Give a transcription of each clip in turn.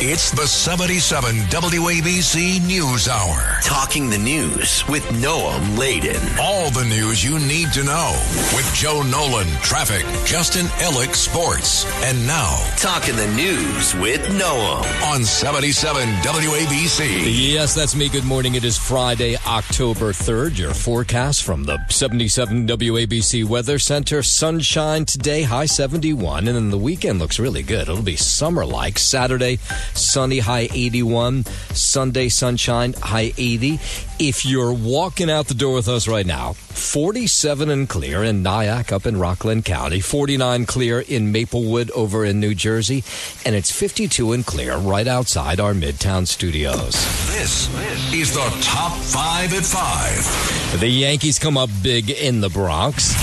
It's the 77 WABC News Hour. Talking the news with Noam Laden. All the news you need to know with Joe Nolan, traffic, Justin Ellick, sports. And now, Talking the news with Noam on 77 WABC. Yes, that's me. Good morning. It is Friday, October 3rd. Your forecast from the 77 WABC Weather Center. Sunshine today, high 71. And then the weekend looks really good. It'll be summer-like. Saturday, sunny, high 81. Sunday, sunshine, high 80. If you're walking out the door with us right now, 47 and clear in Nyack up in Rockland County, 49 clear in Maplewood over in New Jersey, and it's 52 and clear right outside our Midtown studios. This is the Top 5 at 5. The Yankees come up big in the Bronx.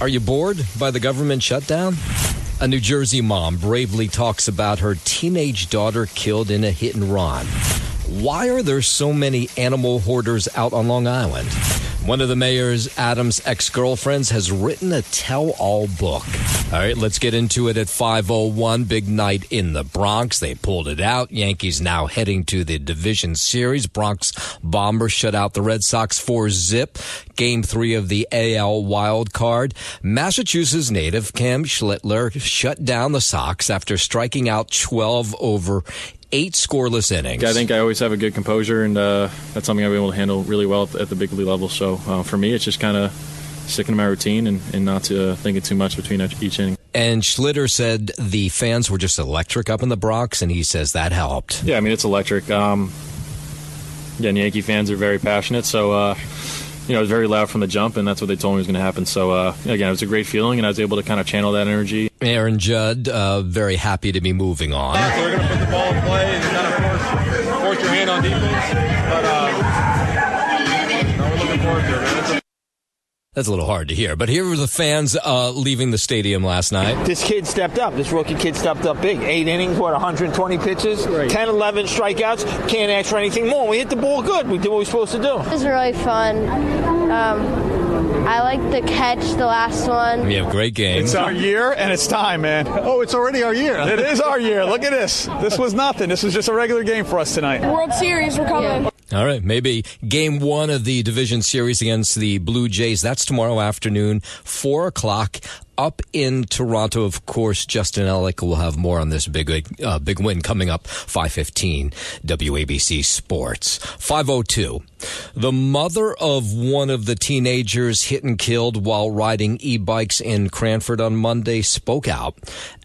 Are you bored by the government shutdown? A New Jersey mom bravely talks about her teenage daughter killed in a hit and run. Why are there so many animal hoarders out on Long Island? One of the mayor's Adams' ex-girlfriends has written a tell-all book. All right, let's get into it at 5:01. Big night in the Bronx. They pulled it out. Yankees now heading to the division series. Bronx Bombers shut out the Red Sox 4-zip. Game 3 of the AL wild card. Massachusetts native Cam Schlittler shut down the Sox after striking out 12 over 8 scoreless innings. I think I always have a good composure, and that's something I've been able to handle really well at the big league level. So for me, it's just kind of sticking to my routine and not thinking too much between each inning. And Schlitter said the fans were just electric up in the Bronx, and he says that helped. Yeah, I mean, it's electric. Again, Yankee fans are very passionate, so it was very loud from the jump, and that's what they told me was going to happen. So, again, it was a great feeling, and I was able to kind of channel that energy. Aaron Judd, very happy to be moving on. So we're going to put the ball in play and kind of force your hand on defense. But we're looking forward to it, man. That's a little hard to hear, but here were the fans leaving the stadium last night. This kid stepped up. This rookie kid stepped up big. 8 innings, 120 pitches, right. 10, 11 strikeouts. Can't ask for anything more. We hit the ball good. We did what we were supposed to do. It was really fun. I liked the catch, the last one. Yeah, great game. It's our year, and it's time, man. Oh, it's already our year. It is our year. Look at this. This was nothing. This was just a regular game for us tonight. World Series, we're coming. Yeah. All right, maybe game 1 of the division series against the Blue Jays. That's tomorrow afternoon, 4 o'clock. Up in Toronto, of course, Justin Ellick will have more on this big win coming up, 5:15, WABC Sports. 5:02. The mother of one of the teenagers hit and killed while riding e-bikes in Cranford on Monday spoke out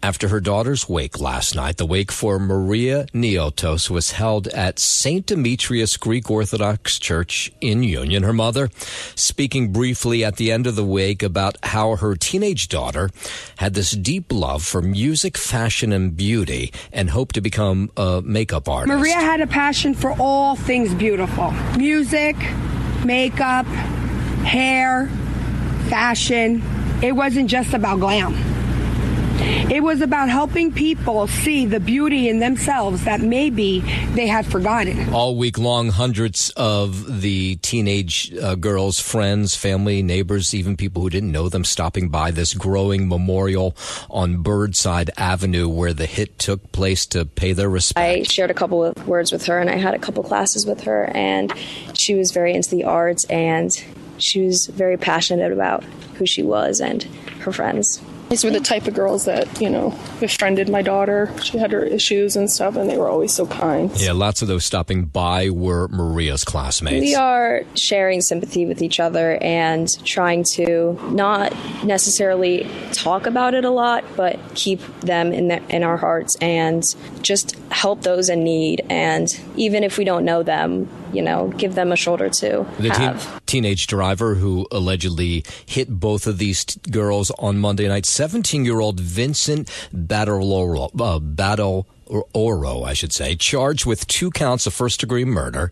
after her daughter's wake last night. The wake for Maria Niotos was held at St. Demetrius Greek Orthodox Church in Union. Her mother speaking briefly at the end of the wake about how her teenage daughter had this deep love for music, fashion, and beauty and hoped to become a makeup artist. Maria had a passion for all things beautiful. Music, makeup, hair, fashion. It wasn't just about glam. It was about helping people see the beauty in themselves that maybe they had forgotten. All week long, hundreds of the teenage girls, friends, family, neighbors, even people who didn't know them, stopping by this growing memorial on Burnside Avenue where the hit took place to pay their respect. I shared a couple of words with her, and I had a couple classes with her, and she was very into the arts, and she was very passionate about who she was and her friends. These were the type of girls that, befriended my daughter. She had her issues and stuff, and they were always so kind. Yeah, lots of those stopping by were Maria's classmates. We are sharing sympathy with each other and trying to not necessarily talk about it a lot, but keep them in our hearts and just help those in need. And even if we don't know them, give them a shoulder to have. Teenage driver who allegedly hit both of these girls on Monday night, 17-year-old Vincent Oro, I should say, charged with 2 counts of first-degree murder.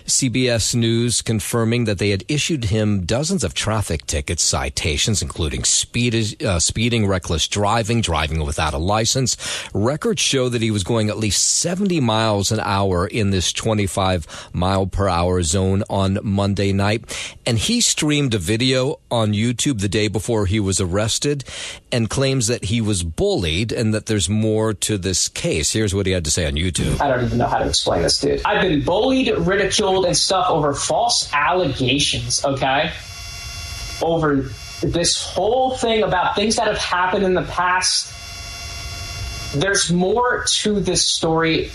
CBS News confirming that they had issued him dozens of traffic ticket citations, including speeding, reckless driving without a license. Records show that he was going at least 70 miles an hour in this 25-mile-per-hour zone on Monday night. And he streamed a video on YouTube the day before he was arrested and claims that he was bullied and that there's more to this case. Here's what he had to say on YouTube. I don't even know how to explain this, dude. I've been bullied, ridiculed, and stuff over false allegations, okay? Over this whole thing about things that have happened in the past. There's more to this story.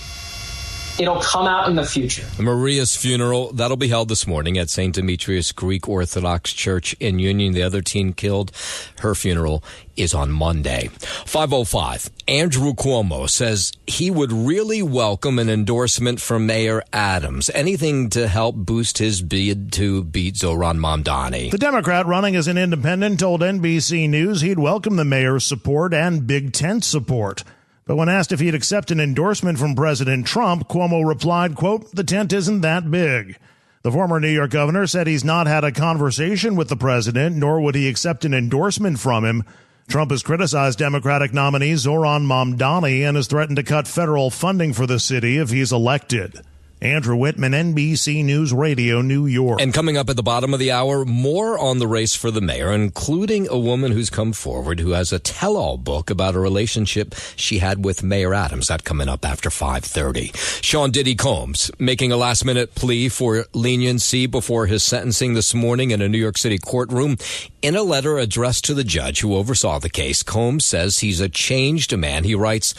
It'll come out in the future. Maria's funeral, that'll be held this morning at St. Demetrius Greek Orthodox Church in Union. The other teen killed, her funeral is on Monday. 5:05. Andrew Cuomo says he would really welcome an endorsement from Mayor Adams. Anything to help boost his bid to beat Zohran Mamdani. The Democrat running as an independent told NBC News he'd welcome the mayor's support and Big Tent support. But when asked if he'd accept an endorsement from President Trump, Cuomo replied, quote, "The tent isn't that big." The former New York governor said he's not had a conversation with the president, nor would he accept an endorsement from him. Trump has criticized Democratic nominee Zohran Mamdani and has threatened to cut federal funding for the city if he's elected. Andrew Whitman, NBC News Radio, New York. And coming up at the bottom of the hour, more on the race for the mayor, including a woman who's come forward who has a tell-all book about a relationship she had with Mayor Adams. That coming up after 5:30. Sean Diddy Combs making a last-minute plea for leniency before his sentencing this morning in a New York City courtroom. In a letter addressed to the judge who oversaw the case, Combs says he's a changed man. He writes,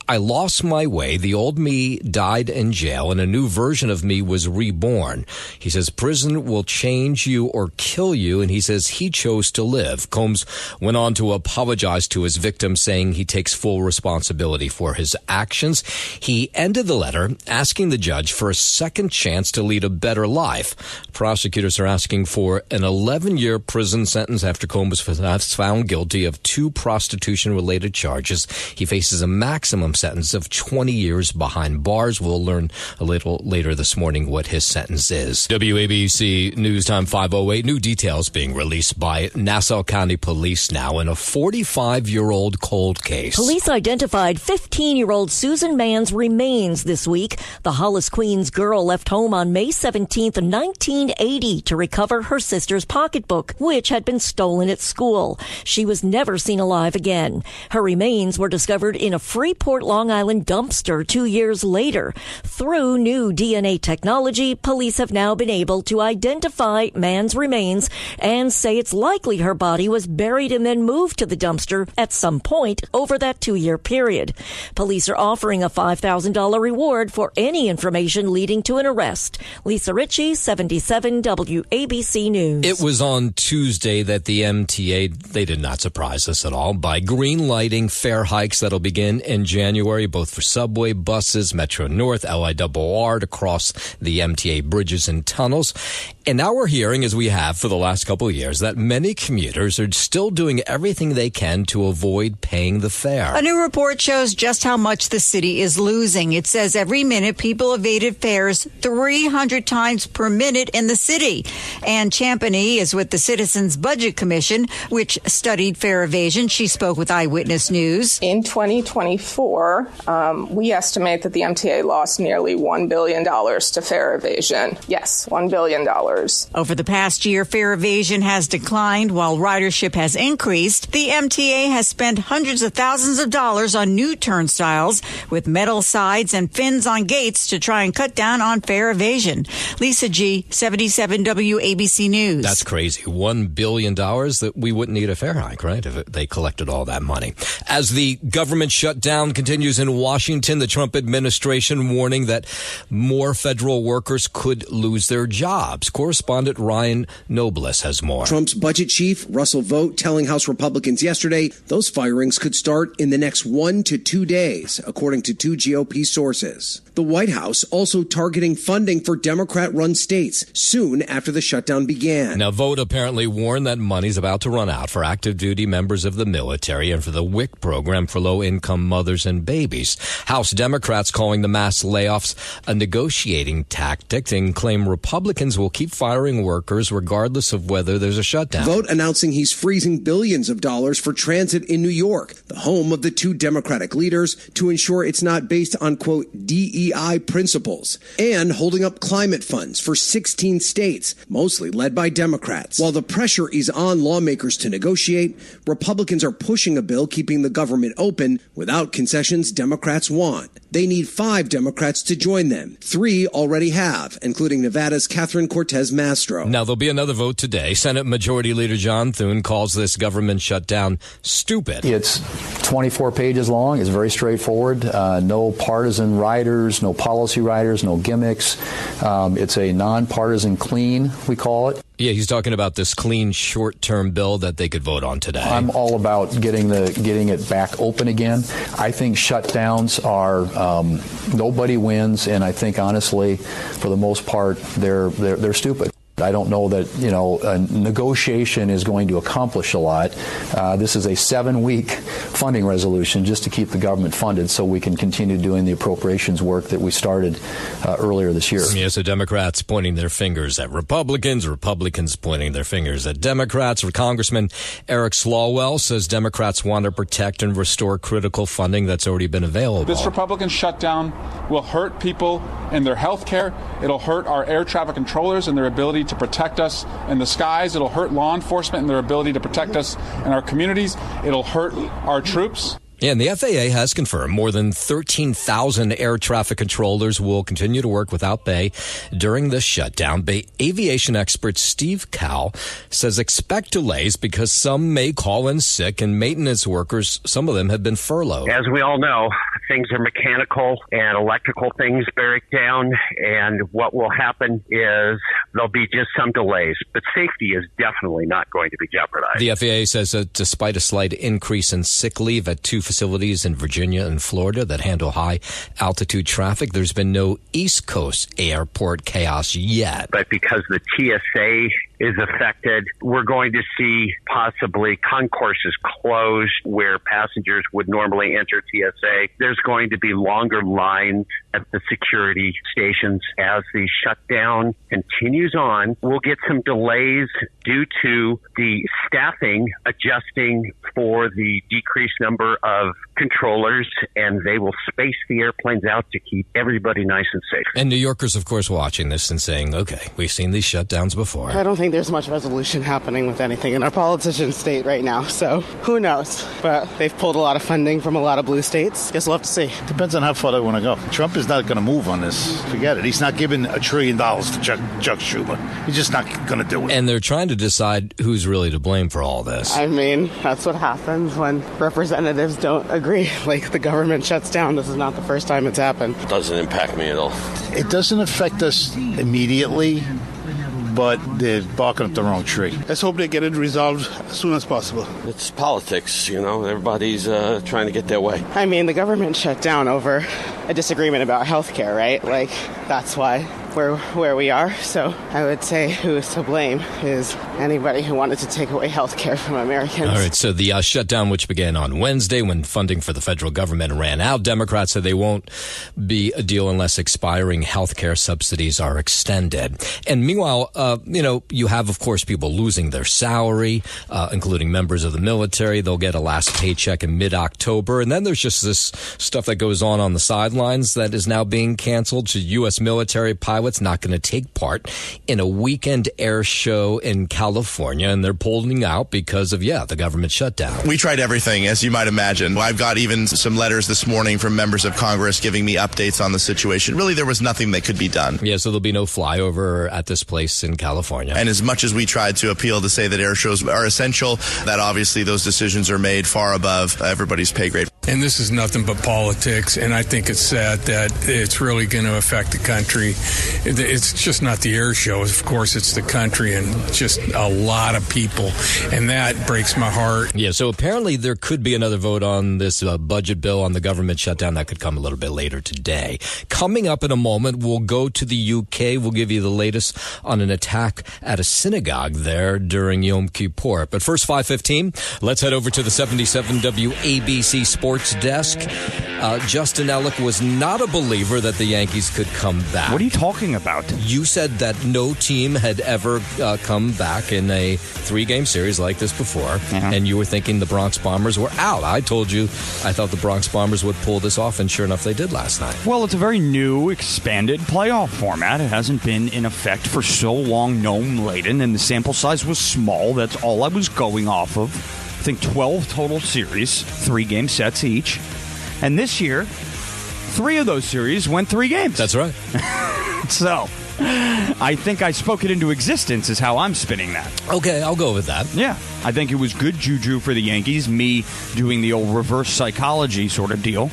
"I lost my way. The old me died in jail, and a new version of me was reborn." He says prison will change you or kill you, and he says he chose to live. Combs went on to apologize to his victim, saying he takes full responsibility for his actions. He ended the letter asking the judge for a second chance to lead a better life. Prosecutors are asking for an 11-year prison sentence after Combs was found guilty of 2 prostitution-related charges. He faces a maximum sentence of 20 years behind bars. We'll learn a little later this morning what his sentence is. WABC News Time 5:08. New details being released by Nassau County Police now in a 45-year-old cold case. Police identified 15-year-old Susan Mann's remains this week. The Hollis Queens girl left home on May 17th, 1980 to recover her sister's pocketbook, which had been stolen at school. She was never seen alive again. Her remains were discovered in a Freeport, Long Island dumpster 2 years later. Through new DNA technology, police have now been able to identify Mann's remains and say it's likely her body was buried and then moved to the dumpster at some point over that 2-year period. Police are offering a $5,000 reward for any information leading to an arrest. Lisa Ritchie, 77 WABC News. It was on Tuesday that the MTA, they did not surprise us at all, by green lighting fare hikes that'll begin in January, both for subway, buses, Metro North, LIRR, to cross the MTA bridges and tunnels. And now we're hearing, as we have for the last couple of years, that many commuters are still doing everything they can to avoid paying the fare. A new report shows just how much the city is losing. It says every minute people evaded fares 300 times per minute in the city. Ann Champagny is with the Citizens Budget Commission, which studied fare evasion. She spoke with Eyewitness News. In 2024, we estimate that the MTA lost nearly $1 billion to fare evasion. Yes, $1 billion. Over the past year, fare evasion has declined while ridership has increased. The MTA has spent hundreds of thousands of dollars on new turnstiles with metal sides and fins on gates to try and cut down on fare evasion. Lisa G., 77 WABC News. That's crazy. $1 billion that we wouldn't need a fare hike, right, if they collected all that money. As the government shutdown continues in Washington, the Trump administration warning that more federal workers could lose their jobs. Correspondent Ryan Nobles has more. Trump's budget chief, Russell Vought, telling House Republicans yesterday those firings could start in the next 1 to 2 days, according to 2 GOP sources. The White House also targeting funding for Democrat-run states soon after the shutdown began. Now, Vought apparently warned that money's about to run out for active duty members of the military and for the WIC program for low-income mothers and babies. House Democrats calling the mass layoffs a negotiating tactic and claim Republicans will keep firing workers regardless of whether there's a shutdown. Vought announcing he's freezing billions of dollars for transit in New York, the home of the 2 Democratic leaders, to ensure it's not based on, quote, DEI DEI principles, and holding up climate funds for 16 states, mostly led by Democrats. While the pressure is on lawmakers to negotiate, Republicans are pushing a bill keeping the government open without concessions Democrats want. They need 5 Democrats to join them. 3 already have, including Nevada's Catherine Cortez Mastro. Now, there'll be another vote today. Senate Majority Leader John Thune calls this government shutdown stupid. It's 24 pages long. It's very straightforward. No partisan riders, no policy riders, no gimmicks. It's a nonpartisan clean, we call it. Yeah, he's talking about this clean short-term bill that they could vote on today. I'm all about getting it back open again. I think shutdowns are nobody wins, and I think honestly, for the most part, they're stupid. I don't know that, a negotiation is going to accomplish a lot. This is a 7-week funding resolution just to keep the government funded so we can continue doing the appropriations work that we started earlier this year. Yeah, so Democrats pointing their fingers at Republicans, Republicans pointing their fingers at Democrats. Congressman Eric Swalwell says Democrats want to protect and restore critical funding that's already been available. This Republican shutdown will hurt people and their health care. It'll hurt our air traffic controllers and their ability to protect us in the skies. It'll hurt law enforcement and their ability to protect us in our communities. It'll hurt our troops. Yeah, and the FAA has confirmed more than 13,000 air traffic controllers will continue to work without pay during this shutdown. Aviation expert Steve Cowell says expect delays because some may call in sick and maintenance workers, some of them have been furloughed. As we all know, things are mechanical and electrical things break down, and what will happen is there'll be just some delays, but safety is definitely not going to be jeopardized. The FAA says that despite a slight increase in sick leave at 2 facilities in Virginia and Florida that handle high altitude traffic, there's been no East Coast airport chaos yet. But because the TSA is affected, we're going to see possibly concourses closed where passengers would normally enter TSA. There's going to be longer lines at the security stations as the shutdown continues on. We'll get some delays due to the staffing adjusting for the decreased number of controllers, and they will space the airplanes out to keep everybody nice and safe. And New Yorkers, of course, watching this and saying, okay, we've seen these shutdowns before. I don't think there's much resolution happening with anything in our politician state right now, so who knows? But they've pulled a lot of funding from a lot of blue states. Guess we'll have to see. Depends on how far they want to go. Trump is not going to move on this. Forget it. He's not giving $1 trillion to Chuck Schumer. He's just not going to do it. And they're trying to decide who's really to blame for all this. I mean, that's what happens when representatives don't agree. Like, the government shuts down. This is not the first time it's happened. It doesn't impact me at all. It doesn't affect us immediately, but they're barking up the wrong tree. Let's hope they get it resolved as soon as possible. It's politics, Everybody's trying to get their way. I mean, the government shut down over a disagreement about health care, right? Like, that's why we're where we are. So I would say who is to blame is anybody who wanted to take away health care from Americans. All right, so the shutdown, which began on Wednesday when funding for the federal government ran out, Democrats said they won't be a deal unless expiring health care subsidies are extended. And meanwhile, you have, of course, people losing their salary, including members of the military. They'll get a last paycheck in mid-October. And then there's just this stuff that goes on the sidelines that is now being canceled. So U.S. military pilots not going to take part in a weekend air show in California, and they're pulling out because of, the government shutdown. We tried everything, as you might imagine. I've got even some letters this morning from members of Congress giving me updates on the situation. Really, there was nothing that could be done. Yeah, so there'll be no flyover at this place in California. And as much as we tried to appeal to say that air shows are essential, that obviously those decisions are made far above everybody's pay grade. And this is nothing but politics, and I think it's sad that it's really going to affect the country. It's just not the air show. Of course, it's the country and just a lot of people, and that breaks my heart. Yeah, so apparently there could be another vote on this budget bill on the government shutdown that could come a little bit later today. Coming up in a moment, we'll go to the UK. We'll give you the latest on an attack at a synagogue there during Yom Kippur. But first, 5:15, let's head over to the 77 WABC Sports sports desk. Justin Ellick was not a believer that the Yankees could come back. What are you talking about? You said that no team had ever come back in a 3-game series like this before, and you were thinking the Bronx Bombers were out. I told you I thought the Bronx Bombers would pull this off, and sure enough, they did last night. Well, it's a very new, expanded playoff format. It hasn't been in effect for so long, gnome-laden, and the sample size was small. That's all I was going off of. I think 12 total series, 3-game sets each. And this year, 3 of those series went 3 games. That's right. So, I think I spoke it into existence is how I'm spinning that. Okay, I'll go with that. Yeah. I think it was good juju for the Yankees, me doing the old reverse psychology sort of deal.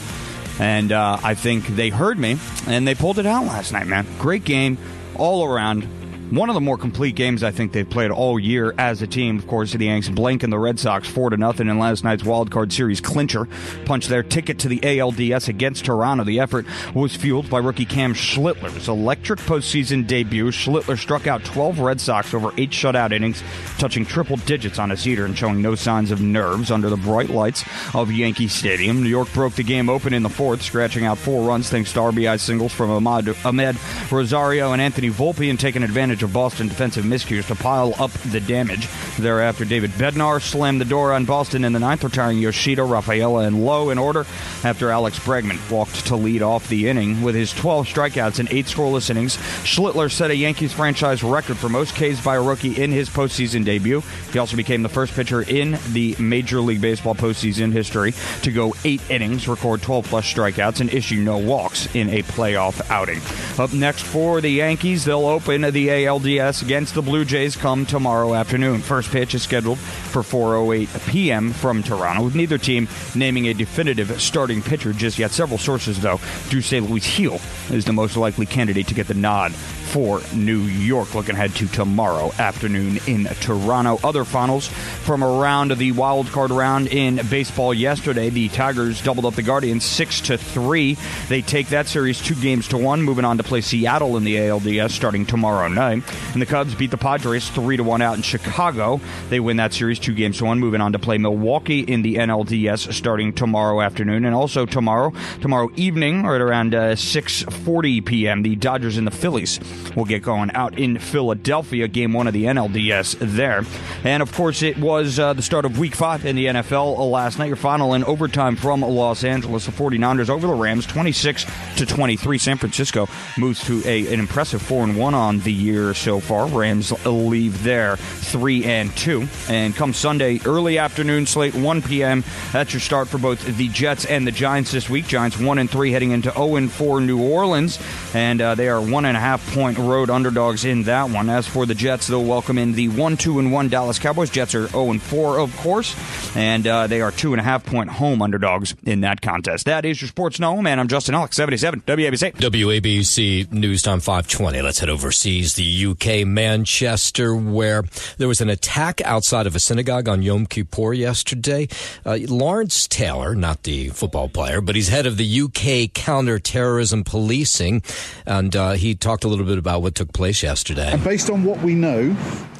And I think they heard me, and they pulled it out last night, man. Great game all around. One of the more complete games I think they've played all year as a team. Of course, the Yanks blanking the Red Sox 4-0 in last night's wild card series clincher. Punched their ticket to the ALDS against Toronto. The effort was fueled by rookie Cam Schlittler's electric postseason debut. Schlittler struck out 12 Red Sox over 8 shutout innings, touching triple digits on his heater and showing no signs of nerves under the bright lights of Yankee Stadium. New York broke the game open in the 4th, scratching out 4 runs thanks to RBI singles from Ahmed Rosario and Anthony Volpe, and taking advantage of Boston defensive miscues to pile up the damage. Thereafter, David Bednar slammed the door on Boston in the 9th, retiring Yoshida, Rafaela, and Lowe in order after Alex Bregman walked to lead off the inning. With his 12 strikeouts in 8 scoreless innings, Schlittler set a Yankees franchise record for most Ks by a rookie in his postseason debut. He also became the first pitcher in the Major League Baseball postseason history to go 8 innings, record 12-plus strikeouts, and issue no walks in a playoff outing. Up next for the Yankees, they'll open the ALDS against the Blue Jays come tomorrow afternoon. First pitch is scheduled for 4:08 p.m. from Toronto, with neither team naming a definitive starting pitcher just yet. Several sources, though, do say Luis Gil is the most likely candidate to get the nod for New York. Looking ahead to tomorrow afternoon in Toronto. Other finals from around the wild card round in baseball yesterday. The Tigers doubled up the Guardians 6-3. They take that series 2-1, moving on to play Seattle in the ALDS starting tomorrow night. And the Cubs beat the Padres 3-1 out in Chicago. They win that series 2-1, moving on to play Milwaukee in the NLDS starting tomorrow afternoon. And also tomorrow evening, right around 6:40 p.m., the Dodgers and the Phillies will get going out in Philadelphia, game 1 of the NLDS there. And, of course, it was the start of Week 5 in the NFL last night. Your final in overtime from Los Angeles. The 49ers over the Rams, 26-23. San Francisco moves to an impressive 4-1 on the year so far. Rams leave there 3-2. And come Sunday, early afternoon slate, 1 p.m., that's your start for both the Jets and the Giants this week. Giants 1-3 heading into 0-4 New Orleans. And they are 1.5-point road underdogs in that one. As for the Jets, they'll welcome in the 1-2-1 Dallas Cowboys. Jets are 0-4, of course, and they are 2.5-point home underdogs in that contest. That is your Sports Gnome, and I'm Justin Alex, 77 WABC. WABC News Time 5:20. Let's head overseas. The UK, Manchester, where there was an attack outside of a synagogue on Yom Kippur yesterday. Lawrence Taylor, not the football player, but he's head of the UK counter-terrorism policing, and he talked a little bit about what took place yesterday. And based on what we know,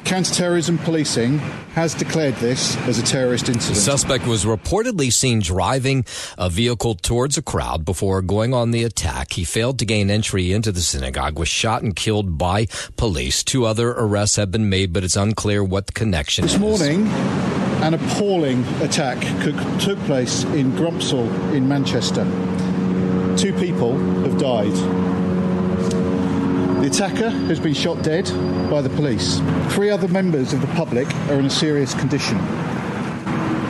counter-terrorism policing has declared this as a terrorist incident. The suspect was reportedly seen driving a vehicle towards a crowd before going on the attack. He failed to gain entry into the synagogue, was shot and killed by police. 2 other arrests have been made, but it's unclear what the connection is. This morning, an appalling attack took place in Grumpsall in Manchester. 2 people have died. The attacker has been shot dead by the police. 3 other members of the public are in a serious condition.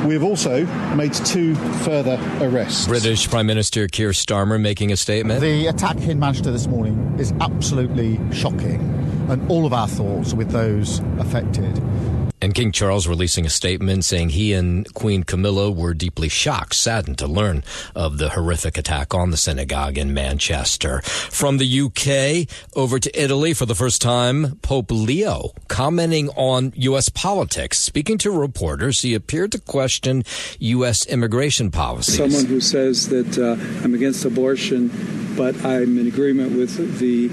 We have also made 2 further arrests. British Prime Minister Keir Starmer making a statement. The attack in Manchester this morning is absolutely shocking, and all of our thoughts are with those affected. And King Charles releasing a statement saying he and Queen Camilla were deeply shocked, saddened to learn of the horrific attack on the synagogue in Manchester. From the UK over to Italy for the first time, Pope Leo commenting on U.S. politics. Speaking to reporters, he appeared to question U.S. immigration policies. Someone who says that I'm against abortion, but I'm in agreement with the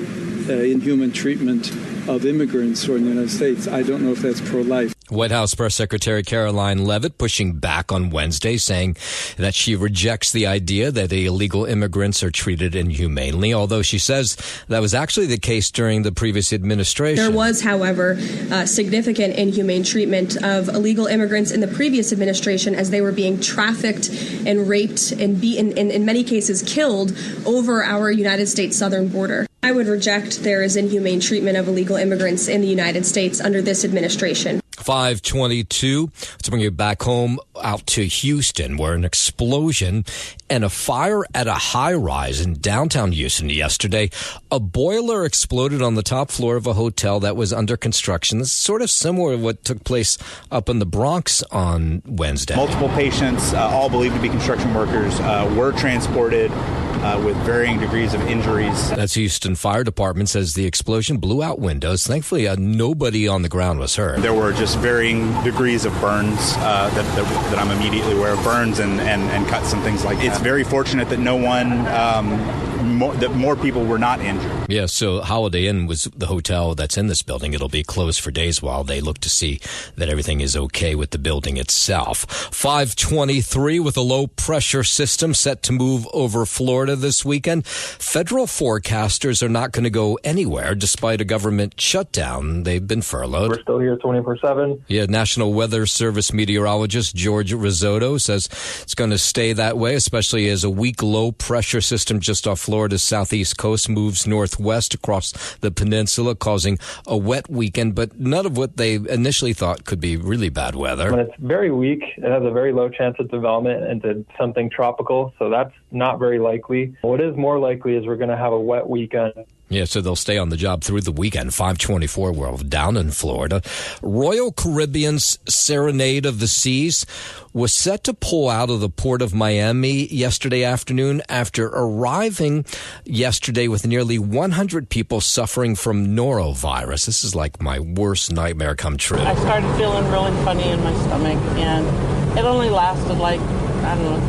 inhuman treatment of immigrants who are in the United States. I don't know if that's pro-life. White House Press Secretary Caroline Leavitt pushing back on Wednesday, saying that she rejects the idea that illegal immigrants are treated inhumanely, although she says that was actually the case during the previous administration. There was, however, significant inhumane treatment of illegal immigrants in the previous administration as they were being trafficked and raped and beaten, and in many cases killed, over our United States southern border. I would reject there is inhumane treatment of illegal immigrants in the United States under this administration. 522. Let's bring you back home out to Houston, where an explosion and a fire at a high-rise in downtown Houston yesterday. A boiler exploded on the top floor of a hotel that was under construction. This is sort of similar to what took place up in the Bronx on Wednesday. Multiple patients, all believed to be construction workers, were transported with varying degrees of injuries. That's Houston Fire Department says the explosion blew out windows. Thankfully, nobody on the ground was hurt. There were just varying degrees of burns that I'm immediately aware of, burns and cuts and things like that. It's very fortunate that no one, that more people were not injured. Yeah, so Holiday Inn was the hotel that's in this building. It'll be closed for days while they look to see that everything is okay with the building itself. 523 with a low pressure system set to move over Florida this weekend. Federal forecasters are not going to go anywhere despite a government shutdown. They've been furloughed. We're still here 24/7. Yeah, National Weather Service meteorologist George Risotto says it's going to stay that way, especially as a weak low pressure system just off Florida's southeast coast moves northwest across the peninsula, causing a wet weekend, but none of what they initially thought could be really bad weather. When it's very weak, it has a very low chance of development into something tropical, so that's not very likely. What is more likely is we're going to have a wet weekend. Yeah, so they'll stay on the job through the weekend. 524, we're down in Florida. Royal Caribbean's Serenade of the Seas was set to pull out of the port of Miami yesterday afternoon after arriving yesterday with nearly 100 people suffering from norovirus. This is like my worst nightmare come true. I started feeling really funny in my stomach, and it only lasted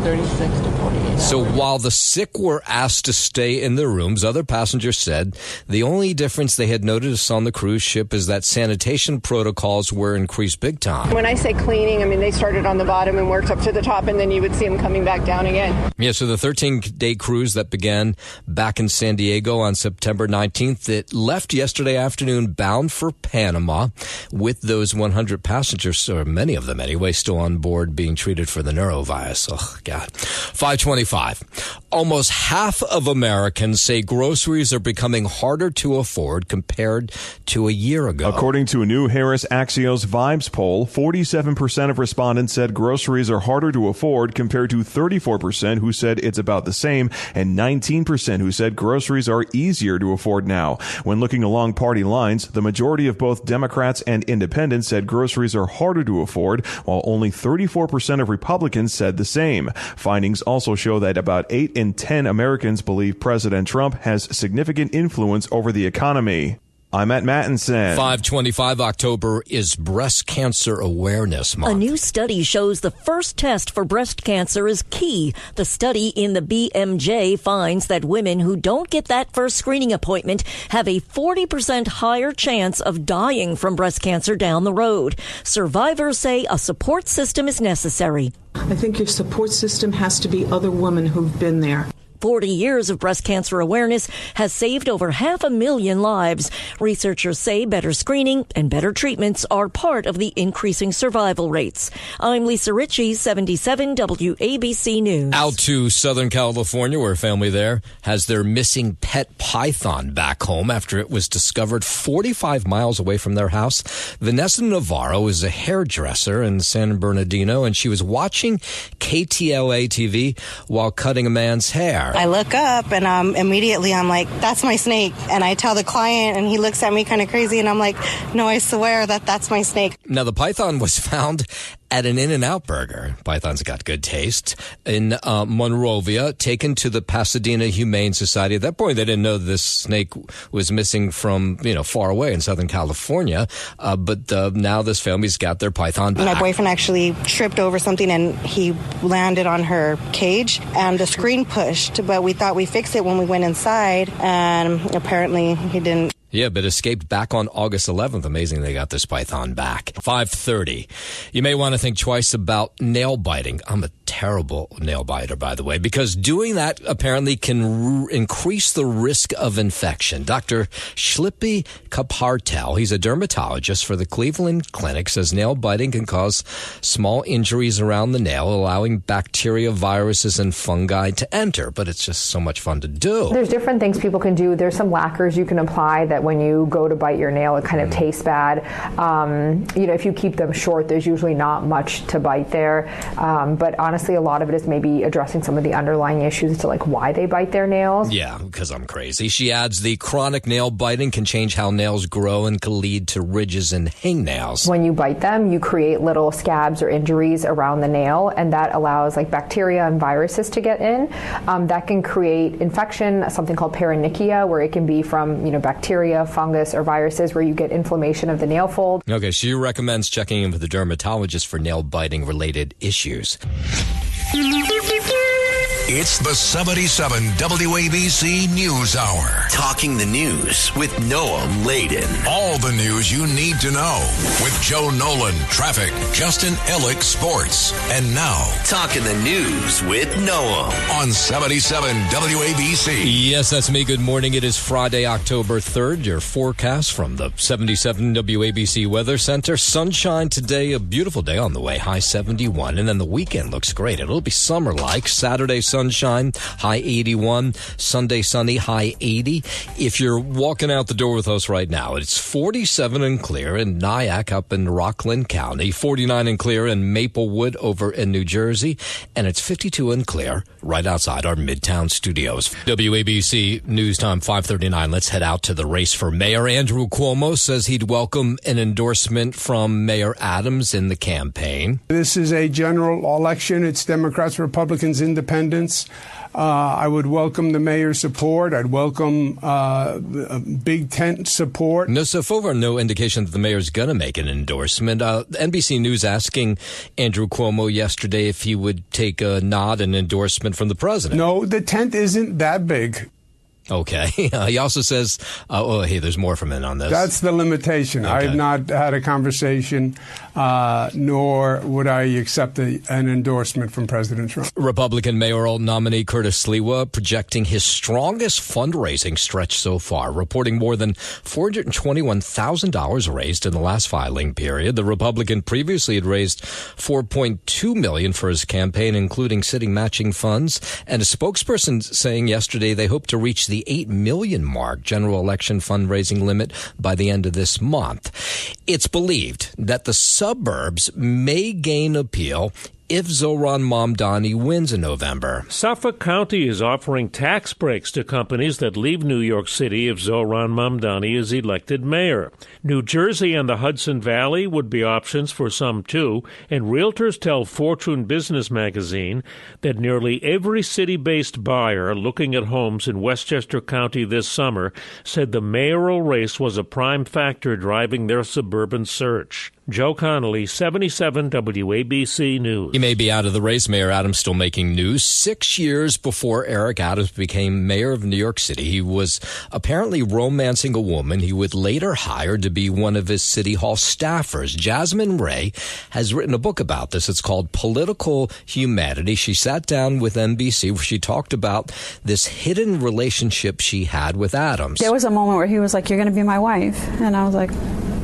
36 to 48 hours. So while the sick were asked to stay in their rooms, other passengers said the only difference they had noticed on the cruise ship is that sanitation protocols were increased big time. When I say cleaning, I mean they started on the bottom and worked up to the top, and then you would see them coming back down again. Yeah, so the 13-day cruise that began back in San Diego on September 19th, it left yesterday afternoon bound for Panama with those 100 passengers, or many of them anyway, still on board being treated for the norovirus. Oh, God. 525. Almost half of Americans say groceries are becoming harder to afford compared to a year ago. According to a new Harris Axios Vibes poll, 47% of respondents said groceries are harder to afford compared to 34% who said it's about the same and 19% who said groceries are easier to afford now. When looking along party lines, the majority of both Democrats and independents said groceries are harder to afford, while only 34% of Republicans said the same. Findings also show that about 8 in 10 Americans believe President Trump has significant influence over the economy. I'm at Mattinson. 525 October is Breast Cancer Awareness Month. A new study shows the first test for breast cancer is key. The study in the BMJ finds that women who don't get that first screening appointment have a 40% higher chance of dying from breast cancer down the road. Survivors say a support system is necessary. I think your support system has to be other women who've been there. 40 years of breast cancer awareness has saved over 500,000 lives. Researchers say better screening and better treatments are part of the increasing survival rates. I'm Lisa Ritchie, 77 WABC News. Out to Southern California, where a family there has their missing pet python back home after it was discovered 45 miles away from their house. Vanessa Navarro is a hairdresser in San Bernardino, and she was watching KTLA TV while cutting a man's hair. I look up and immediately I'm like, that's my snake. And I tell the client and he looks at me kind of crazy and I'm like, no, I swear that's my snake. Now, the python was found at an In-N-Out burger. Python's got good taste. In Monrovia, taken to the Pasadena Humane Society. At that point, they didn't know this snake was missing from, far away in Southern California. But now this family's got their python back. My boyfriend actually tripped over something and he landed on her cage and the screen pushed. But we thought we fixed it when we went inside, and apparently he didn't. Yeah, but escaped back on August 11th. Amazing they got this python back. 5:30. You may want to think twice about nail biting. I'm a terrible nail biter, by the way, because doing that apparently can increase the risk of infection. Dr. Shlippy Kaphartel, he's a dermatologist for the Cleveland Clinic, says nail biting can cause small injuries around the nail, allowing bacteria, viruses, and fungi to enter. But it's just so much fun to do. There's different things people can do. There's some lacquers you can apply that when you go to bite your nail, it kind of tastes bad. If you keep them short, there's usually not much to bite there. But honestly, a lot of it is maybe addressing some of the underlying issues to like why they bite their nails. Yeah, because I'm crazy. She adds the chronic nail biting can change how nails grow and can lead to ridges and hangnails. When you bite them, you create little scabs or injuries around the nail, and that allows like bacteria and viruses to get in. That can create infection, something called paronychia, where it can be from bacteria, fungus, or viruses where you get inflammation of the nail fold. Okay, she recommends checking in with a dermatologist for nail biting related issues. It's the 77 WABC News Hour. Talking the news with Noam Laden. All the news you need to know with Joe Nolan, traffic, Justin Ellick, sports. And now, Talking the news with Noam on 77 WABC. Yes, that's me. Good morning. It is Friday, October 3rd. Your forecast from the 77 WABC Weather Center. Sunshine today, a beautiful day on the way, high 71. And then the weekend looks great. It'll be summer-like. Saturday, sunshine, high 81. Sunday, sunny, high 80. If you're walking out the door with us right now, it's 47 and clear in Nyack up in Rockland County, 49 and clear in Maplewood over in New Jersey, and it's 52 and clear right outside our Midtown studios. WABC News Time 5:39. Let's head out to the race for mayor. Andrew Cuomo says he'd welcome an endorsement from Mayor Adams in the campaign. This is a general election. It's Democrats, Republicans, Independents. I would welcome the mayor's support. I'd welcome big tent support. No, so far, no indication that the mayor's going to make an endorsement. NBC News asking Andrew Cuomo yesterday if he would take a nod, an endorsement from the president. No, the tent isn't that big. Okay. He also says, hey, there's more from him on this. That's the limitation. Okay. I have not had a conversation, nor would I accept an endorsement from President Trump. Republican mayoral nominee Curtis Sliwa projecting his strongest fundraising stretch so far, reporting more than $421,000 raised in the last filing period. The Republican previously had raised $4.2 million for his campaign, including city matching funds, and a spokesperson saying yesterday they hope to reach the $8 million mark general election fundraising limit by the end of this month. It's believed that the suburbs may gain appeal if Zohran Mamdani wins in November. Suffolk County is offering tax breaks to companies that leave New York City if Zohran Mamdani is elected mayor. New Jersey and the Hudson Valley would be options for some too, and realtors tell Fortune Business Magazine that nearly every city-based buyer looking at homes in Westchester County this summer said the mayoral race was a prime factor driving their suburban search. Joe Connolly, 77 WABC News. He may be out of the race. Mayor Adams still making news. 6 years before Eric Adams became mayor of New York City, he was apparently romancing a woman he would later hire to be one of his City Hall staffers. Jasmine Ray has written a book about this. It's called Political Humanity. She sat down with NBC where she talked about this hidden relationship she had with Adams. There was a moment where he was like, "You're going to be my wife." And I was like,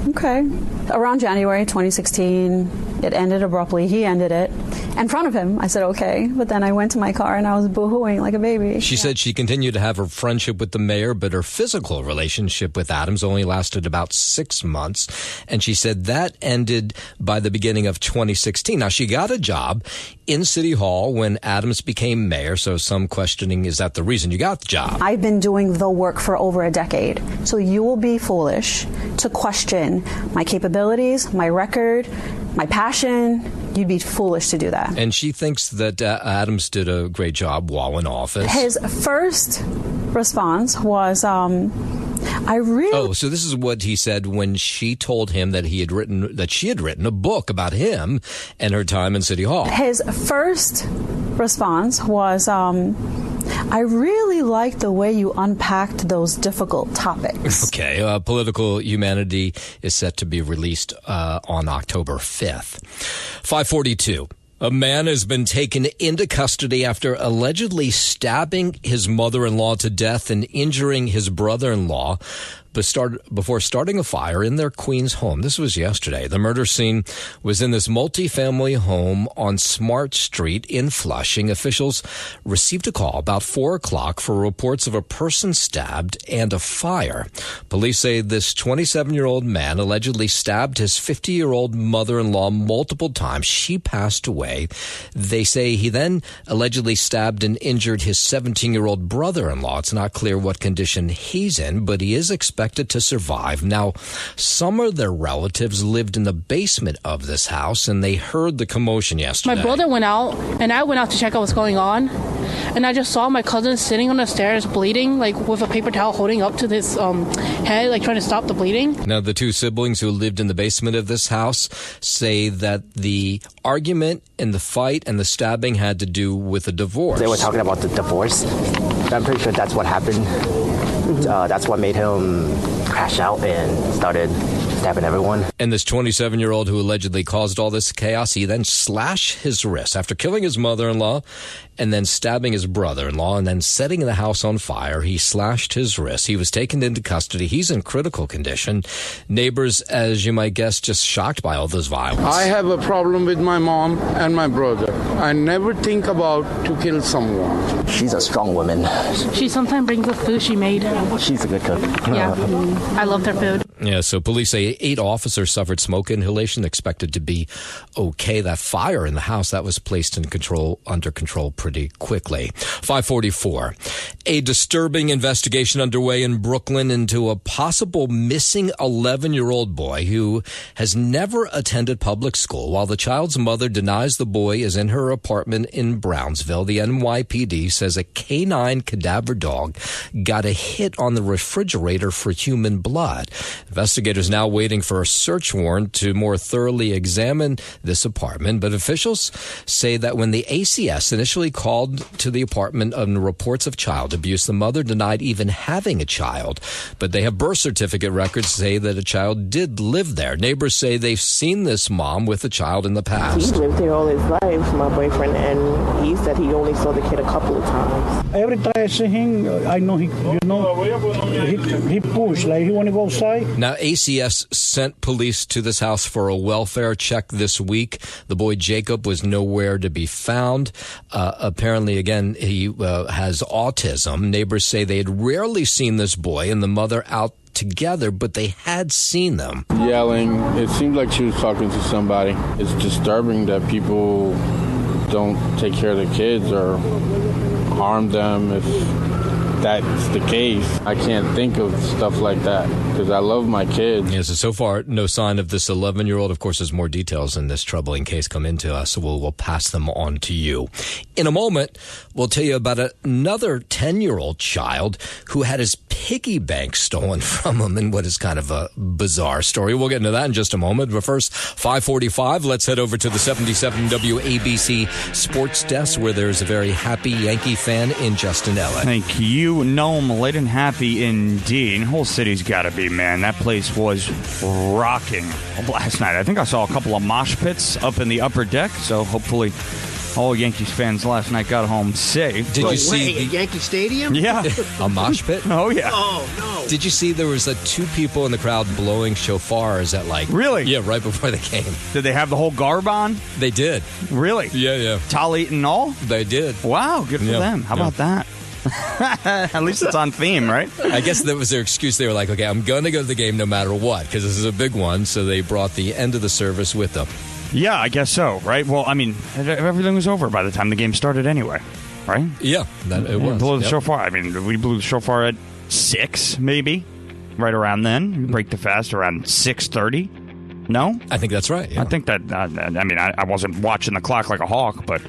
okay. Around January 2016, it ended abruptly. He ended it. In front of him, I said, okay. But then I went to my car and I was boo-hooing like a baby. She said she continued to have her friendship with the mayor, but her physical relationship with Adams only lasted about 6 months. And she said that ended by the beginning of 2016. Now, she got a job in City Hall when Adams became mayor. So some questioning, is that the reason you got the job? I've been doing the work for over a decade. So you will be foolish to question my capabilities, my record, my passion. You'd be foolish to do that. And she thinks that Adams did a great job while in office. His first response was, Oh, so this is what he said when she told him that she had written a book about him and her time in City Hall. His first response was, I really like the way you unpacked those difficult topics. Okay. Political Humanity is set to be released on October 5th. 542. A man has been taken into custody after allegedly stabbing his mother-in-law to death and injuring his brother-in-law before starting a fire in their Queens home. This was yesterday. The murder scene was in this multifamily home on Smart Street in Flushing. Officials received a call about 4 o'clock for reports of a person stabbed and a fire. Police say this 27-year-old man allegedly stabbed his 50-year-old mother-in-law multiple times. She passed away. They say he then allegedly stabbed and injured his 17-year-old brother-in-law. It's not clear what condition he's in, but he is expected to survive. Now, some of their relatives lived in the basement of this house, and they heard the commotion yesterday. My brother went out, and I went out to check out what's going on, and I just saw my cousin sitting on the stairs bleeding, like with a paper towel holding up to his head, like trying to stop the bleeding. Now, the two siblings who lived in the basement of this house say that the argument and the fight and the stabbing had to do with a divorce. They were talking about the divorce. I'm pretty sure that's what happened. That's what made him crash out and started stabbing everyone. And this 27-year-old who allegedly caused all this chaos, he then slashed his wrist after killing his mother-in-law and then stabbing his brother-in-law and then setting the house on fire. He slashed his wrist. He was taken into custody. He's in critical condition. Neighbors, as you might guess, just shocked by all this violence. I have a problem with my mom and my brother. I never think about to kill someone. She's a strong woman. She sometimes brings us food she made. She's a good cook. Yeah, I love their food. Yeah, so police say 8 officers suffered smoke inhalation, expected to be okay. That fire in the house, that was placed under control pretty quickly. 544. A disturbing investigation underway in Brooklyn into a possible missing 11-year-old boy who has never attended public school. While the child's mother denies the boy is in her apartment in Brownsville, the NYPD says a canine cadaver dog got a hit on the refrigerator for human blood. Investigators now waiting for a search warrant to more thoroughly examine this apartment, but officials say that when the ACS initially called to the apartment on reports of child abuse, the mother denied even having a child, but they have birth certificate records say that a child did live there. Neighbors say they've seen this mom with a child in the past. He lived here all his life, my boyfriend, and he said he only saw the kid a couple of times. Every time I see him, I know he pushed, like he want to go outside. Now, ACS sent police to this house for a welfare check this week. The boy Jacob was nowhere to be found. Apparently, again, he has autism. Neighbors say they had rarely seen this boy and the mother out together, but they had seen them. Yelling. It seemed like she was talking to somebody. It's disturbing that people don't take care of their kids or harm them if that's the case. I can't think of stuff like that because I love my kids. Yeah, so far, no sign of this 11-year-old. Of course, there's more details in this troubling case come into us, so we'll pass them on to you. In a moment, we'll tell you about another 10-year-old child who had his piggy bank stolen from him in what is kind of a bizarre story. We'll get into that in just a moment. But first, 5:45, let's head over to the 77 WABC Sports Desk, where there's a very happy Yankee fan in Justin Ellett. Thank you. Noam late and happy indeed. Whole city's got to be, man. That place was rocking last night. I think I saw a couple of mosh pits up in the upper deck, so hopefully all Yankees fans last night got home safe. Did you see at Yankee Stadium? Yeah. A mosh pit? Oh, yeah. Oh, no. Did you see there was 2 people in the crowd blowing shofars at Really? Yeah, right before the game. Did they have the whole garb on? They did. Really? Yeah. Talit and all? They did. Wow, good for them. How about that? At least it's on theme, right? I guess that was their excuse. They were like, okay, I'm going to go to the game no matter what, because this is a big one. So they brought the end of the service with them. Yeah, I guess so, right? Well, I mean, everything was over by the time the game started anyway, right? Yeah, it was. Blew the shofar. I mean, we blew the shofar at 6, maybe, right around then. We break the fast around 6:30. No? I think that's right. Yeah. I think that, I wasn't watching the clock like a hawk, but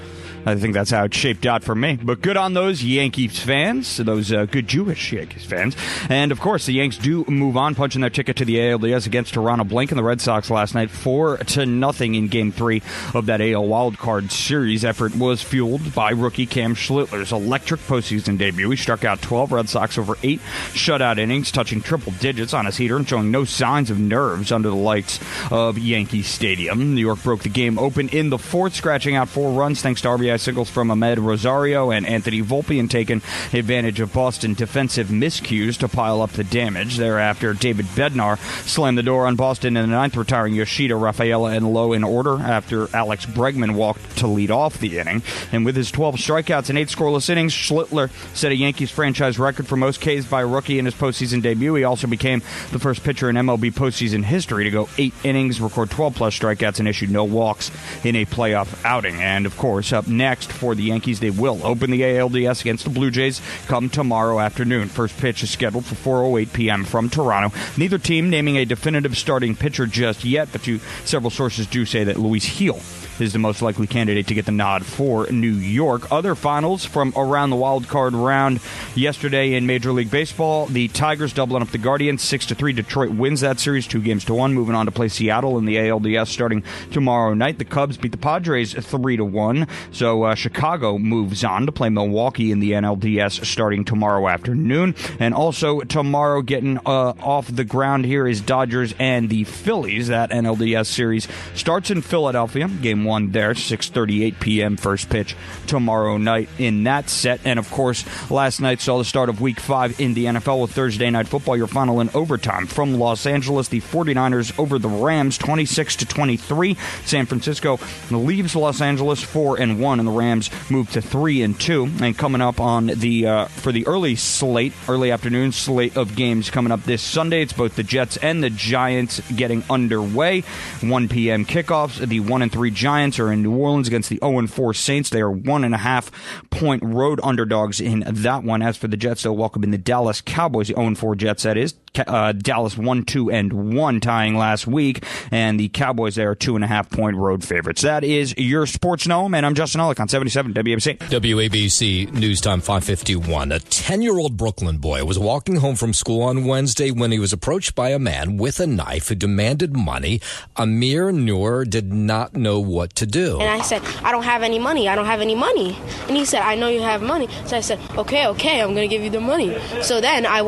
I think that's how it shaped out for me. But good on those Yankees fans, those good Jewish Yankees fans. And, of course, the Yanks do move on, punching their ticket to the ALDS against Toronto. Blanking the Red Sox last night 4-0 in Game 3 of that AL wildcard series. Effort was fueled by rookie Cam Schlittler's electric postseason debut. He struck out 12 Red Sox over 8 shutout innings, touching triple digits on his heater and showing no signs of nerves under the lights of Yankee Stadium. New York broke the game open in the fourth, scratching out 4 runs thanks to RBI singles from Ahmed Rosario and Anthony Volpe, and taking advantage of Boston defensive miscues to pile up the damage. Thereafter, David Bednar slammed the door on Boston in the ninth, retiring Yoshida, Rafaela, and Lowe in order after Alex Bregman walked to lead off the inning. And with his 12 strikeouts and 8 scoreless innings, Schlittler set a Yankees franchise record for most Ks by a rookie in his postseason debut. He also became the first pitcher in MLB postseason history to go 8 innings, record 12-plus strikeouts, and issue no walks in a playoff outing. And, of course, up next for the Yankees, they will open the ALDS against the Blue Jays come tomorrow afternoon. First pitch is scheduled for 4:08 p.m. from Toronto. Neither team naming a definitive starting pitcher just yet, but several sources do say that Luis Gil is the most likely candidate to get the nod for New York. Other finals from around the wild card round yesterday in Major League Baseball. The Tigers doubling up the Guardians 6-3. Detroit wins that series 2-1, moving on to play Seattle in the ALDS starting tomorrow night. The Cubs beat the Padres 3-1. So Chicago moves on to play Milwaukee in the NLDS starting tomorrow afternoon. And also tomorrow getting off the ground here is Dodgers and the Phillies. That NLDS series starts in Philadelphia. Game 1 there, 6:38 p.m. first pitch tomorrow night in that set. And, of course, last night saw the start of Week 5 in the NFL with Thursday Night Football, your final in overtime. From Los Angeles, the 49ers over the Rams, 26-23. San Francisco leaves Los Angeles 4-1, and the Rams move to 3-2. And coming up on the for the early afternoon slate of games coming up this Sunday, it's both the Jets and the Giants getting underway. 1 p.m. kickoffs. The 1-3 Giants are in New Orleans against the 0-4 Saints. They are 1.5-point road underdogs in that one. As for the Jets, they'll welcome in the Dallas Cowboys, the 0-4 Jets, that is. Dallas 1-2-1 tying last week, and the Cowboys, they are 2.5-point road favorites. That is your Sports Gnome, and I'm Justin Ellick on 77 WABC. WABC News Time 5:51. A 10-year-old Brooklyn boy was walking home from school on Wednesday when he was approached by a man with a knife who demanded money. Amir Noor did not know what to do. And I said, I don't have any money. And he said, I know you have money. So I said, okay, I'm going to give you the money. So then I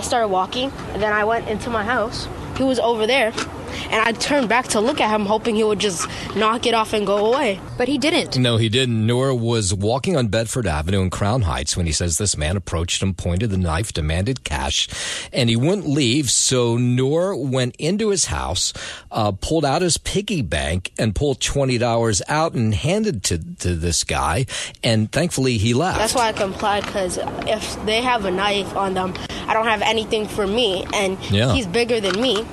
started walking. And then I went into my house. He was over there. And I turned back to look at him, hoping he would just knock it off and go away. But he didn't. No, he didn't. Noor was walking on Bedford Avenue in Crown Heights when he says this man approached him, pointed the knife, demanded cash, and he wouldn't leave. So Noor went into his house, pulled out his piggy bank, and pulled $20 out and handed to this guy. And thankfully, he left. That's why I complied, because if they have a knife on them, I don't have anything for me. And he's bigger than me.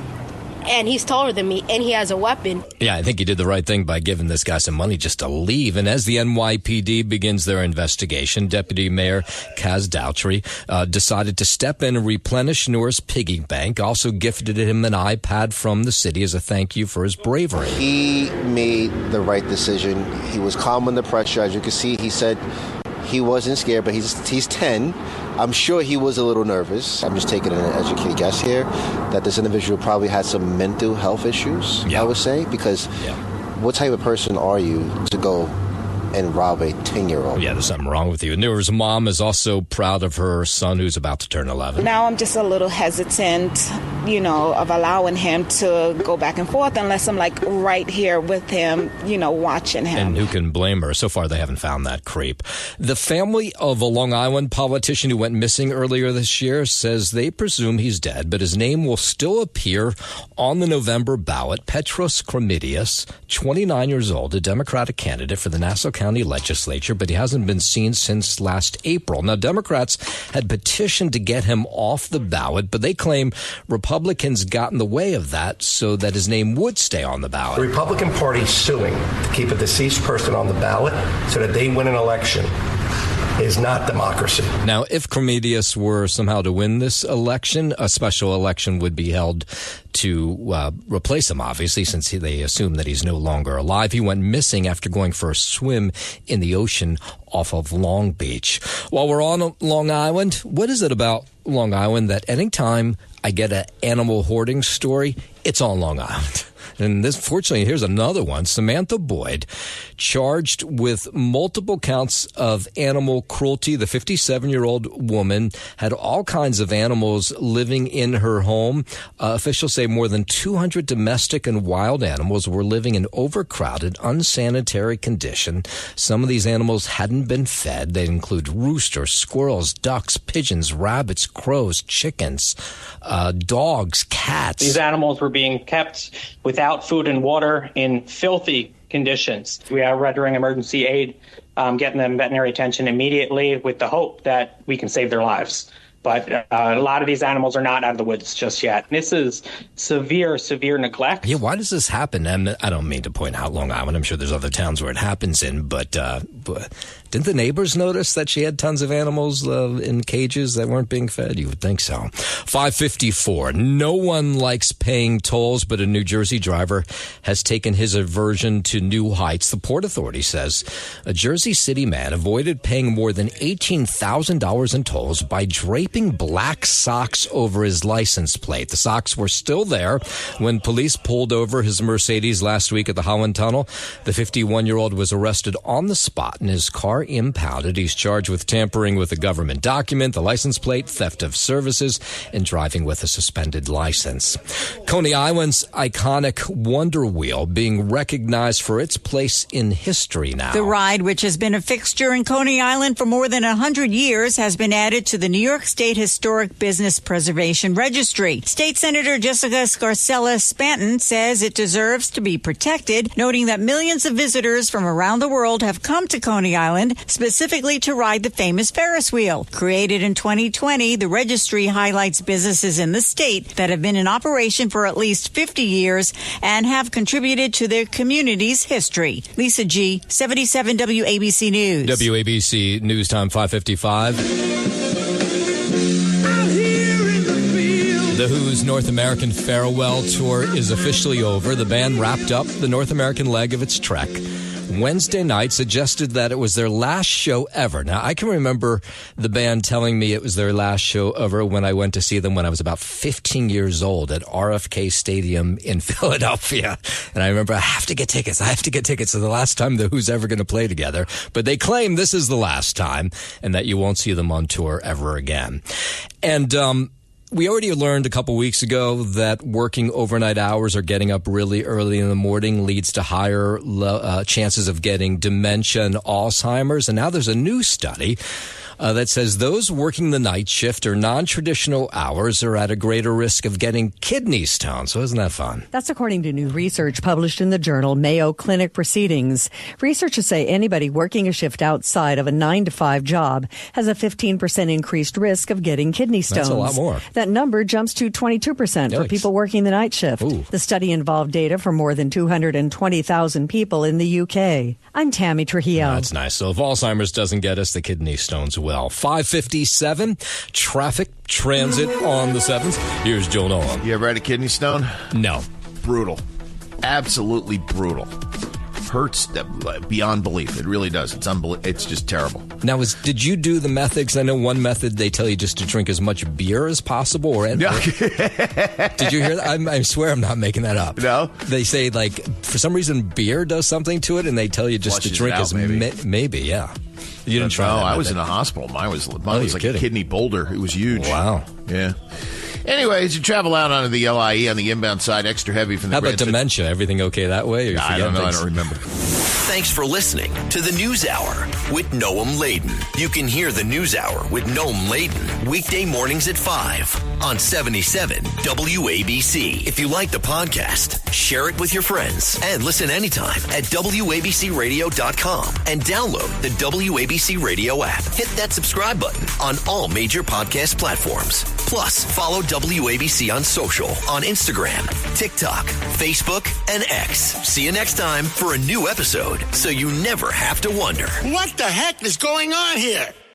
And he's taller than me, and he has a weapon. Yeah, I think he did the right thing by giving this guy some money just to leave. And as the NYPD begins their investigation, Deputy Mayor Kaz Daughtry decided to step in and replenish Noor's piggy bank, also gifted him an iPad from the city as a thank you for his bravery. He made the right decision. He was calm under pressure. As you can see, he said he wasn't scared, but he's 10. I'm sure he was a little nervous. I'm just taking an educated guess here that this individual probably had some mental health issues, I would say, because what type of person are you to go and rob a 10-year-old? Yeah, there's something wrong with you. Noor's mom is also proud of her son, who's about to turn 11. Now I'm just a little hesitant, of allowing him to go back and forth unless I'm like right here with him, watching him. And who can blame her? So far, they haven't found that creep. The family of a Long Island politician who went missing earlier this year says they presume he's dead, but his name will still appear on the November ballot. Petros Kremidius, 29 years old, a Democratic candidate for the Nassau County Legislature, but he hasn't been seen since last April. Now, Democrats had petitioned to get him off the ballot, but they claim Republicans got in the way of that so that his name would stay on the ballot. The Republican Party is suing to keep a deceased person on the ballot so that they win an election is not democracy. Now, if Cremedius were somehow to win this election, a special election would be held to replace him, obviously, since they assume that he's no longer alive. He went missing after going for a swim in the ocean off of Long Beach. While we're on Long Island, what is it about Long Island that anytime I get an animal hoarding story, it's on Long Island? And this, fortunately, here's another one. Samantha Boyd, charged with multiple counts of animal cruelty. The 57-year-old woman had all kinds of animals living in her home. Officials say more than 200 domestic and wild animals were living in overcrowded, unsanitary condition. Some of these animals hadn't been fed. They include roosters, squirrels, ducks, pigeons, rabbits, crows, chickens, dogs, cats. These animals were being kept without food and water in filthy conditions. We are rendering emergency aid, getting them veterinary attention immediately with the hope that we can save their lives. But a lot of these animals are not out of the woods just yet. This is severe neglect. Yeah, why does this happen? I don't mean to point out Long Island. I'm sure there's other towns where it happens in, but didn't the neighbors notice that she had tons of animals in cages that weren't being fed? You would think so. 5:54. No one likes paying tolls, but a New Jersey driver has taken his aversion to new heights. The Port Authority says a Jersey City man avoided paying more than $18,000 in tolls by draping black socks over his license plate. The socks were still there when police pulled over his Mercedes last week at the Holland Tunnel. The 51-year-old was arrested on the spot and his car impounded. He's charged with tampering with a government document, the license plate, theft of services, and driving with a suspended license. Coney Island's iconic Wonder Wheel being recognized for its place in history now. The ride, which has been a fixture in Coney Island for more than 100 years, has been added to the New York State Historic Business Preservation Registry. State Senator Jessica Scarcella Spanton says it deserves to be protected, noting that millions of visitors from around the world have come to Coney Island specifically to ride the famous Ferris wheel. Created in 2020, the registry highlights businesses in the state that have been in operation for at least 50 years and have contributed to their community's history. Lisa G., 77 WABC News. WABC News Time 5:55. The Who's North American Farewell Tour is officially over. The band wrapped up the North American leg of its trek Wednesday night, suggested that it was their last show ever. Now, I can remember the band telling me it was their last show ever when I went to see them when I was about 15 years old at RFK Stadium in Philadelphia. And I remember, I have to get tickets. So the last time the Who's ever going to play together. But they claim this is the last time and that you won't see them on tour ever again. And, we already learned a couple weeks ago that working overnight hours or getting up really early in the morning leads to higher chances of getting dementia and Alzheimer's. And now there's a new study that says those working the night shift or non-traditional hours are at a greater risk of getting kidney stones. So isn't that fun? That's according to new research published in the journal Mayo Clinic Proceedings. Researchers say anybody working a shift outside of a 9-to-5 job has a 15% increased risk of getting kidney stones. That's a lot more. That number jumps to 22% for people working the night shift. Ooh. The study involved data for more than 220,000 people in the UK. I'm Tammy Trujillo. That's nice. So if Alzheimer's doesn't get us, the kidney stones will. 5:57, traffic, transit on the 7th. Here's Joe Nolan. You ever had a kidney stone? No. Brutal. Absolutely brutal. Hurts beyond belief. It really does. It's just terrible. Now, did you do the method? Because I know one method they tell you just to drink as much beer as possible. Did you hear that? I swear I'm not making that up. No? They say, for some reason, beer does something to it, and they tell you just to drink as maybe, yeah. You didn't try that? No, I was in a hospital. Mine was like a kidney boulder. It was huge. Wow. Yeah. Anyway, as you travel out onto the LIE on the inbound side, extra heavy from the How about dementia? Everything okay that way? I don't know. I don't remember. Thanks for listening to the News Hour with Noam Laden. You can hear the News Hour with Noam Laden weekday mornings at 5 on 77 WABC. If you like the podcast, share it with your friends and listen anytime at WABCRadio.com and download the WABC Radio app. Hit that subscribe button on all major podcast platforms. Plus, follow WABC on social on Instagram, TikTok, Facebook, and X. See you next time for a new episode so you never have to wonder. What the heck is going on here?